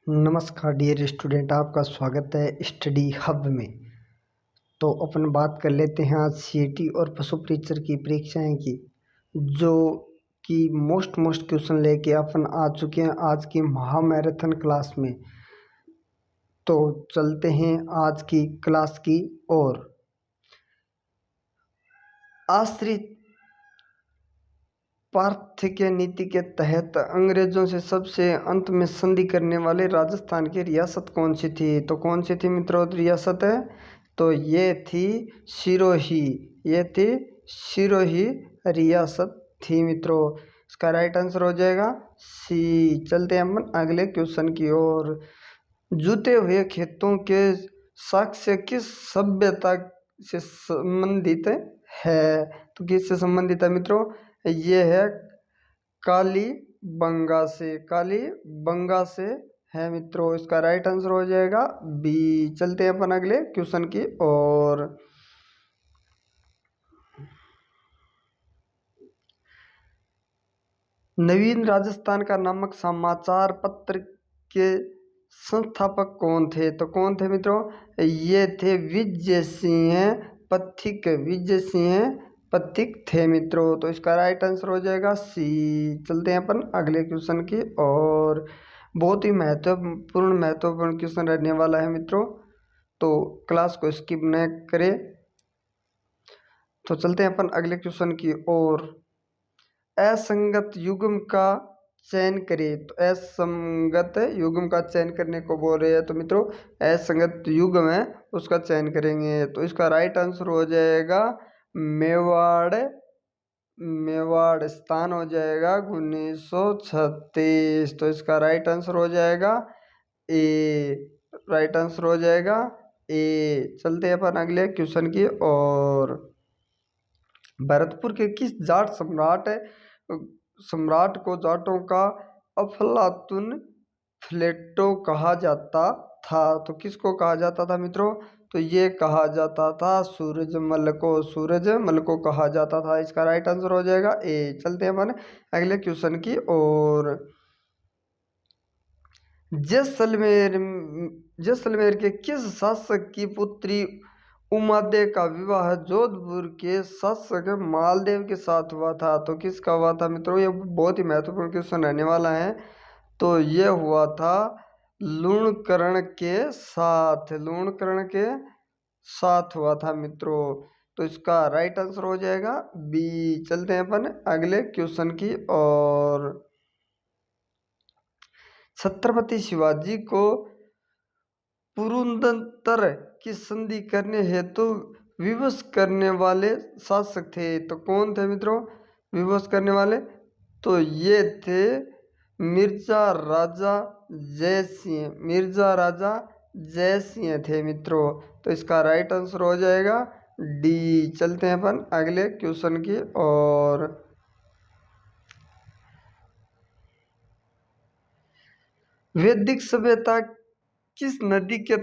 नमस्कार dear student, आपका स्वागत है स्टडी हब में। तो अपन बात कर लेते हैं आज सीईटी और पशु परीक्षर की परीक्षाएं की, जो कि मोस्ट क्वेश्चन लेके अपन आ चुके हैं आज की महामैराथन क्लास में। तो चलते हैं आज की क्लास की ओर। आश्रित पार्थक्य नीति के तहत अंग्रेजों से सबसे अंत में संधि करने वाले राजस्थान की रियासत कौन सी थी? तो कौन सी थी मित्रों रियासत है? तो ये थी सिरोही। ये थी सिरोही रियासत थी मित्रों। इसका राइट आंसर हो जाएगा सी। चलते हैं हम अगले क्वेश्चन की ओर। जूते हुए खेतों के साक्ष्य किस सभ्यता से संबंधित है? तो किससे संबंधित है मित्रों? ये है कालीबंगा से। कालीबंगा से है मित्रों। इसका राइट आंसर हो जाएगा बी। चलते हैं अपन अगले क्वेश्चन की ओर। नवीन राजस्थान का नामक समाचार पत्र के संस्थापक कौन थे? तो कौन थे मित्रों? ये थे विजय सिंह पथिक। विजय सिंह पथिक थे मित्रों। तो इसका राइट आंसर हो जाएगा सी। चलते हैं अपन अगले क्वेश्चन की और। बहुत ही महत्वपूर्ण क्वेश्चन रहने वाला है मित्रों, तो क्लास को स्किप न करें। तो चलते हैं अपन अगले क्वेश्चन की ओर। असंगत युग्म का चयन करें। तो असंगत युग्म का चयन करने को बोल रहे हैं, तो मित्रों असंगत युग्म है उसका चयन करेंगे। तो इसका राइट आंसर हो जाएगा मेवाड़। मेवाड़ स्थान हो जाएगा 1936। तो इसका राइट आंसर हो जाएगा ए। राइट आंसर हो जाएगा ए। चलते हैं अपन अगले क्वेश्चन की और। भरतपुर के किस जाट सम्राट को जाटों का अफलातुन फ्लेटो कहा जाता था? तो किसको कहा जाता था मित्रों? तो ये कहा जाता था सूरजमल को। सूरजमल को कहा जाता था। इसका राइट आंसर हो जाएगा ए। चलते हैं अपन अगले क्वेश्चन की और। जैसलमेर जैसलमेर के किस शासक की पुत्री उमादे का विवाह जोधपुर के शासक मालदेव के साथ हुआ था? तो किसका हुआ था मित्रों? ये बहुत ही महत्वपूर्ण क्वेश्चन रहने वाला है। तो ये हुआ था लूणकरण के साथ। लूणकरण के साथ हुआ था मित्रों। तो इसका राइट आंसर हो जाएगा बी। चलते हैं अपन अगले क्वेश्चन की और। छत्रपति शिवाजी को पुरंदर की संधि करने हेतु विवश करने वाले शासक थे? तो कौन थे मित्रों विवश करने वाले? तो ये थे मिर्जा राजा जयसिंह। मिर्जा राजा जयसिंह थे मित्रों। तो इसका राइट आंसर हो जाएगा डी। चलते हैं अपन अगले क्वेश्चन की और। वैदिक सभ्यता किस नदी के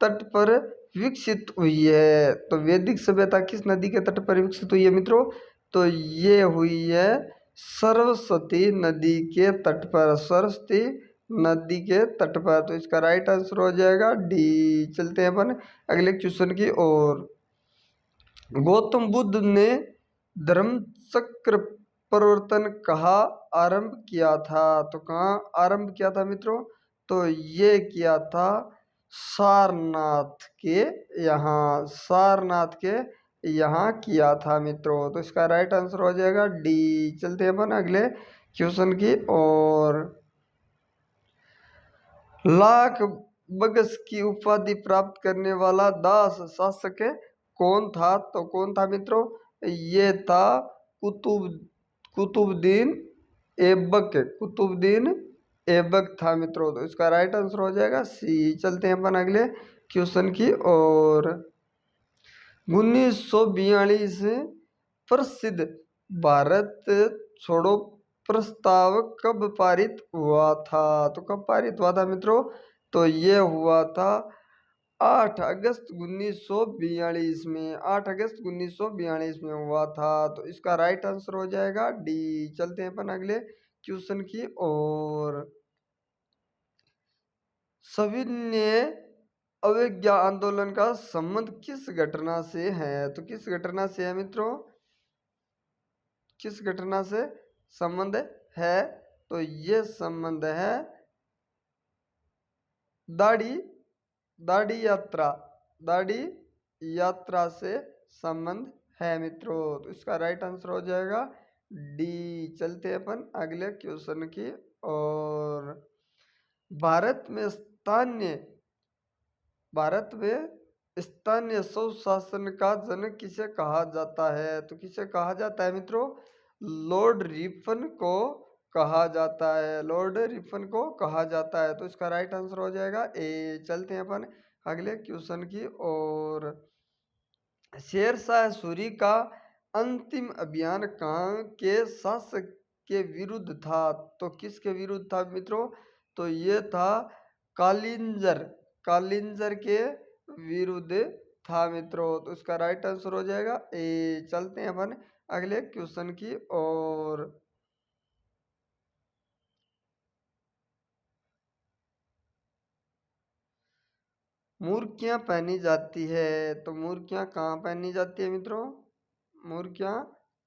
तट पर विकसित हुई है? तो वैदिक सभ्यता किस नदी के तट पर विकसित हुई है मित्रों? तो ये हुई है सरस्वती नदी के तट पर। सरस्वती नदी के तट पर। तो इसका राइट आंसर हो जाएगा डी। चलते हैं अपन अगले क्वेश्चन की ओर। गौतम बुद्ध ने धर्म चक्र परिवर्तन कहाँ आरंभ किया था? तो कहाँ आरंभ किया था मित्रों? तो ये किया था सारनाथ के यहाँ। सारनाथ के यहाँ किया था मित्रों। तो इसका राइट आंसर हो जाएगा डी। चलते हैं अपन अगले क्वेश्चन की और। लाख बगस की उपाधि प्राप्त करने वाला दास शासक कौन था? तो कौन था मित्रों? ये था कुतुबुद्दीन ऐबक। कुतुबुद्दीन ऐबक था मित्रों। तो इसका राइट आंसर हो जाएगा सी। चलते हैं अपन अगले क्वेश्चन की और। 1942 प्रसिद्ध भारत छोड़ो प्रस्ताव कब पारित हुआ था? तो कब पारित हुआ था मित्रों? तो ये हुआ था 8 अगस्त 1942 में। 8 अगस्त 1942 में हुआ था। तो इसका राइट आंसर हो जाएगा डी। चलते हैं अपन अगले क्वेश्चन की और। सविनय अवज्ञा आंदोलन का संबंध किस घटना से है? तो किस घटना से है मित्रों? किस घटना से संबंध है? तो ये संबंध है दाढ़ी दाढ़ी यात्रा, दाढ़ी यात्रा से संबंध है मित्रों। तो इसका राइट आंसर हो जाएगा डी। चलते हैं अपन अगले क्वेश्चन की और भारत में स्थानीय स्वशासन का जनक किसे कहा जाता है? तो किसे कहा जाता है मित्रों? लॉर्ड रिपन को कहा जाता है, लॉर्ड रिपन को कहा जाता है। तो इसका राइट आंसर हो जाएगा ए। चलते हैं अपन अगले क्वेश्चन की और शेरशाह सूरी का अंतिम अभियान कहाँ के शासक के विरुद्ध था? तो किसके विरुद्ध था मित्रों? तो ये था कालिंजर के विरुद्ध था मित्रों। तो इसका राइट आंसर हो जाएगा ए। चलते हैं अपन अगले क्वेश्चन की और मूर्खियां पहनी जाती है। तो मूर्खियां कहाँ पहनी जाती है मित्रों? मूर्खियां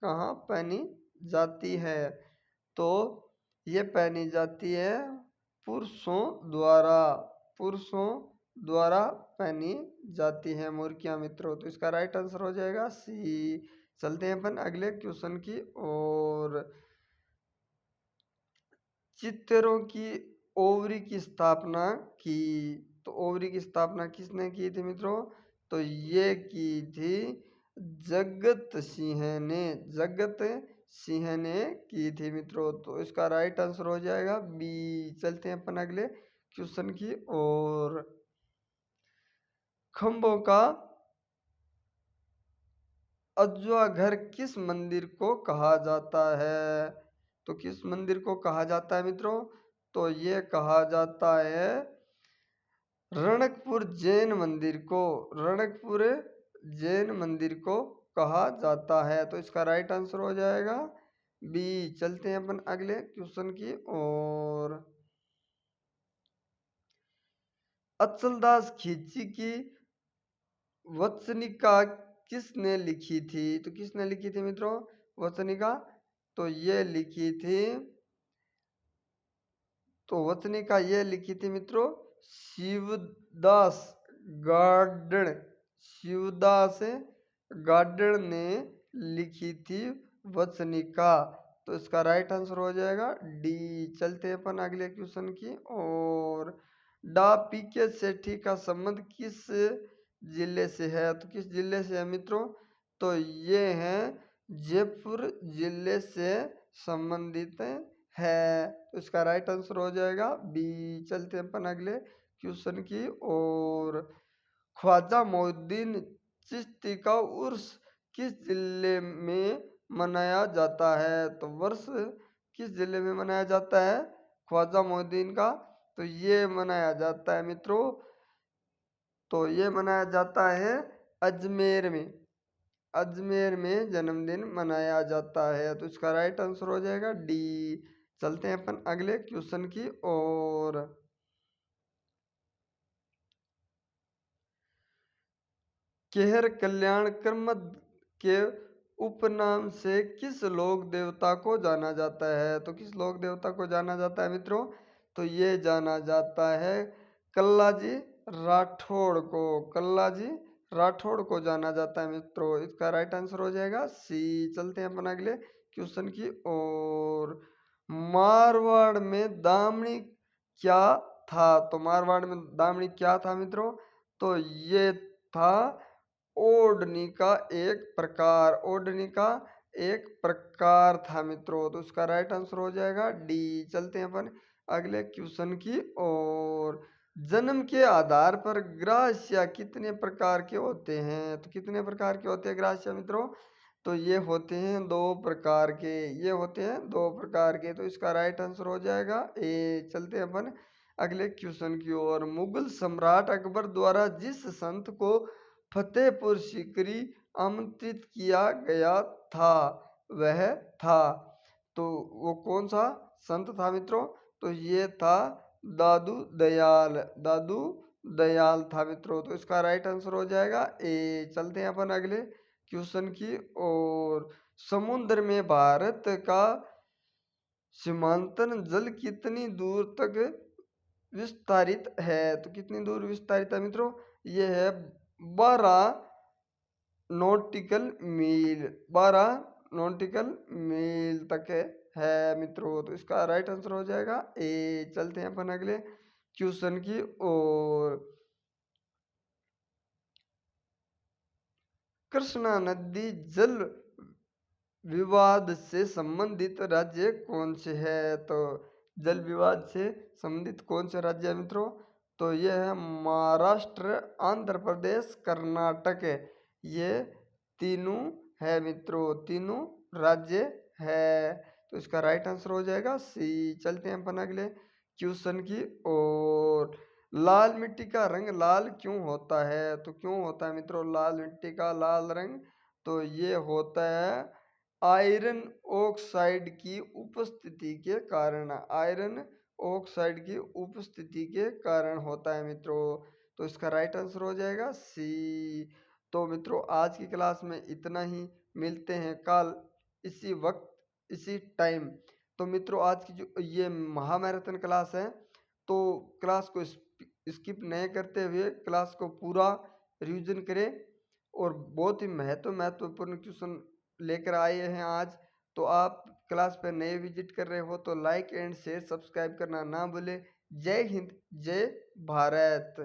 कहाँ पहनी जाती है? तो ये पहनी जाती है पुरुषों द्वारा, पुरुषों द्वारा पहनी जाती है मूर्खियां मित्रों। तो इसका राइट आंसर हो जाएगा सी। चलते हैं अपन अगले क्वेश्चन की और चित्रों की ओवरी की स्थापना की। तो ओवरी की स्थापना किसने की थी मित्रों? तो ये की थी जगत सिंह ने, जगत सिंह ने की थी मित्रों। तो इसका राइट आंसर हो जाएगा बी। चलते हैं अपन अगले क्वेश्चन की और खंभों का अज्वा घर किस मंदिर को कहा जाता है? तो किस मंदिर को कहा जाता है मित्रों? तो ये कहा जाता है रणकपुर जैन मंदिर को, रणकपुर जैन मंदिर को कहा जाता है। तो इसका राइट आंसर हो जाएगा बी। चलते हैं अपन अगले क्वेश्चन की और अचलदास खिलजी की वचनिका किसने लिखी थी? तो किसने लिखी थी मित्रों वचनिका? तो ये लिखी थी, तो वचनिका ये लिखी थी मित्रों शिवदास गार्डन, शिवदास गार्डन ने लिखी थी वचनिका। तो इसका राइट आंसर हो जाएगा डी। चलते हैं अपन अगले क्वेश्चन की और डा पीके सेठी का संबंध किस जिले से है? तो किस जिले से है मित्रों? तो ये है जयपुर जिले से संबंधित है। तो इसका राइट आंसर हो जाएगा बी। चलते हैं अपन अगले क्वेश्चन की और ख्वाजा मोइनुद्दीन चिश्ती का उर्स किस जिले में मनाया जाता है? तो वर्ष किस जिले में मनाया जाता है ख्वाजा मोइनुद्दीन का? तो ये मनाया जाता है मित्रों, तो ये मनाया जाता है अजमेर में, अजमेर में जन्मदिन मनाया जाता है। तो इसका राइट आंसर हो जाएगा डी। चलते हैं अपन अगले क्वेश्चन की और केहर कल्याण क्रमद के उपनाम से किस लोक देवता को जाना जाता है? तो किस लोक देवता को जाना जाता है मित्रों? तो ये जाना जाता है कल्लाजी राठौड़ को, कल्लाजी राठौड़ को जाना जाता है मित्रों। इसका राइट आंसर हो जाएगा सी। चलते हैं अपन अगले क्वेश्चन की और मारवाड़ में दामनी क्या था? तो मारवाड़ में दामनी क्या था मित्रों? तो ये था ओढ़नी का एक प्रकार, ओढ़नी का एक प्रकार था मित्रों। तो उसका राइट आंसर हो जाएगा डी। चलते हैं अपन अगले क्वेश्चन की और जन्म के आधार पर ग्राह्य कितने प्रकार के होते हैं? तो कितने प्रकार के होते हैं ग्राह्य मित्रों? तो ये होते हैं दो प्रकार के, ये होते हैं दो प्रकार के। तो इसका राइट आंसर हो जाएगा ए। चलते हैं अपन अगले क्वेश्चन की ओर। मुगल सम्राट अकबर द्वारा जिस संत को फतेहपुर सीकरी आमंत्रित किया गया था वह था, तो वो कौन सा संत था मित्रों? तो ये था दादू दयाल, दादू दयाल था मित्रों। तो इसका राइट आंसर हो जाएगा ए। चलते हैं अपन अगले क्वेश्चन की ओर। समुद्र में भारत का सीमांतन जल कितनी दूर तक विस्तारित है? तो कितनी दूर विस्तारित है मित्रों? ये है 12 नॉटिकल मील, 12 नॉटिकल मील तक है मित्रों। तो इसका राइट आंसर हो जाएगा ए। चलते हैं अपन अगले क्वेश्चन की ओर। कृष्णा नदी जल विवाद से संबंधित राज्य कौन से है? तो जल विवाद से संबंधित कौन से राज्य है मित्रों? तो ये है महाराष्ट्र, आंध्र प्रदेश, कर्नाटक। ये तीनों है मित्रों, तीनों राज्य है। तो इसका राइट आंसर हो जाएगा सी। चलते हैं अपन अगले क्वेश्चन की ओर। लाल मिट्टी का रंग लाल क्यों होता है? तो क्यों होता है मित्रों लाल मिट्टी का लाल रंग? तो ये होता है आयरन ऑक्साइड की उपस्थिति के कारण, आयरन ऑक्साइड की उपस्थिति के कारण होता है मित्रों। तो इसका राइट आंसर हो जाएगा सी। तो मित्रों आज की क्लास में इतना ही, मिलते हैं कल इसी वक्त इसी टाइम। तो मित्रों आज की जो ये महामैराथन क्लास है, तो क्लास को स्किप नहीं करते हुए क्लास को पूरा रिवीजन करें। और बहुत ही महत्वपूर्ण क्वेश्चन लेकर आए हैं आज। तो आप क्लास पर नए विजिट कर रहे हो तो लाइक एंड शेयर सब्सक्राइब करना ना भूलें। जय हिंद, जय भारत।